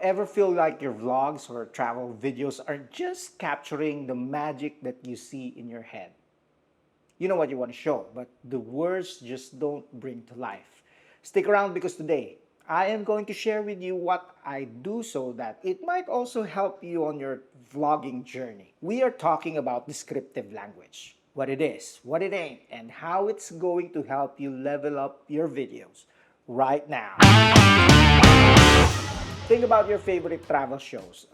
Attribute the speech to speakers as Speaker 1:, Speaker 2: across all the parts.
Speaker 1: Ever feel like your vlogs or travel videos are just capturing the magic that you see in your head? You know what you want to show, but the words just don't bring to life. Stick around because today I am going to share with you what I do so that it might also help you on your vlogging journey. We are talking about descriptive language, what it is, what it ain't, and how it's going to help you level up your videos right now. Think about your favorite travel shows.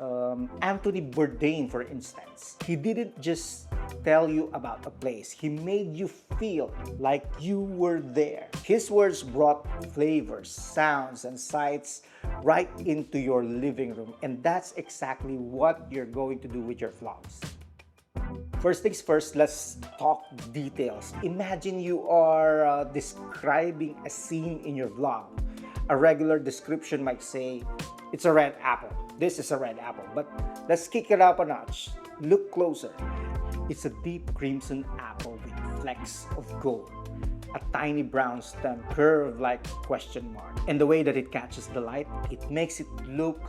Speaker 1: Anthony Bourdain, for instance. He didn't just tell you about a place. He made you feel like you were there. His words brought flavors, sounds, and sights right into your living room. And that's exactly what you're going to do with your vlogs. First things first, let's talk details. Imagine you are describing a scene in your vlog. A regular description might say, it's a red apple. This is a red apple. But let's kick it up a notch. Look closer. It's a deep crimson apple with flecks of gold. A tiny brown stem curved like a question mark. And the way that it catches the light, it makes it look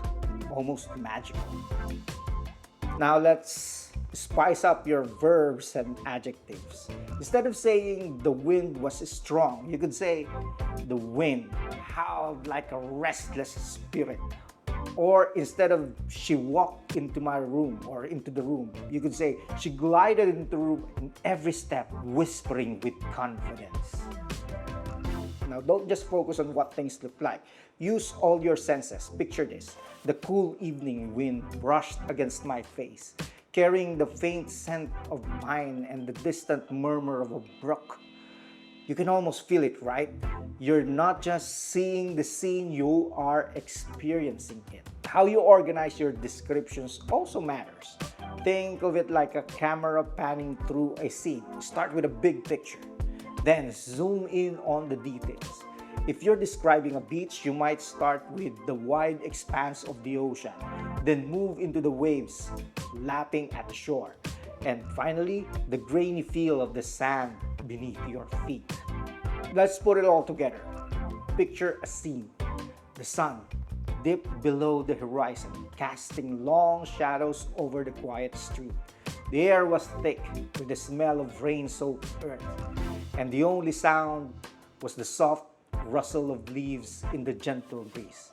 Speaker 1: almost magical. Now let's spice up your verbs and adjectives. Instead of saying the wind was strong, you could say the wind howled like a restless spirit. Or instead of she walked into my room or into the room, you could say she glided into the room in every step, whispering with confidence. Now, don't just focus on what things look like. Use all your senses. Picture this. The cool evening wind brushed against my face, carrying the faint scent of pine and the distant murmur of a brook. You can almost feel it, right? You're not just seeing the scene, you are experiencing it. How you organize your descriptions also matters. Think of it like a camera panning through a scene. Start with a big picture, then zoom in on the details. If you're describing a beach, you might start with the wide expanse of the ocean, then move into the waves lapping at the shore, and finally, the grainy feel of the sand beneath your feet. Let's put it all together. Picture a scene. The sun dipped below the horizon, casting long shadows over the quiet street. The air was thick with the smell of rain-soaked earth, and the only sound was the soft rustle of leaves in the gentle breeze.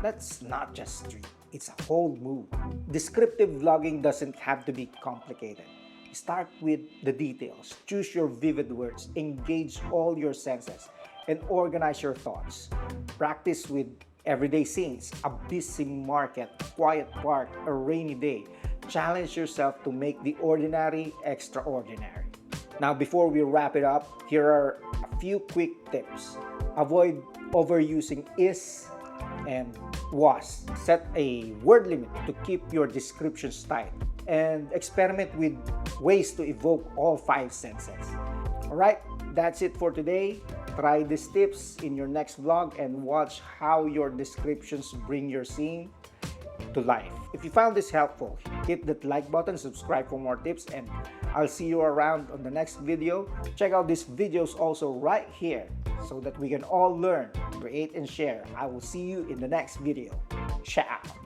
Speaker 1: That's not just street, it's a whole mood. Descriptive vlogging doesn't have to be complicated. Start with the details, choose your vivid words, engage all your senses, and organize your thoughts. Practice with everyday scenes, a busy market, a quiet park, a rainy day. Challenge yourself to make the ordinary extraordinary. Now, before we wrap it up, here are a few quick tips. Avoid overusing is and was. Set a word limit to keep your descriptions tight. And experiment with ways to evoke all 5 senses. Alright, that's it for today. Try these tips in your next vlog and watch how your descriptions bring your scene to life. If you found this helpful, hit that like button, subscribe for more tips, and I'll see you around on the next video. Check out these videos also right here so that we can all learn, create, and share. I will see you in the next video. Ciao!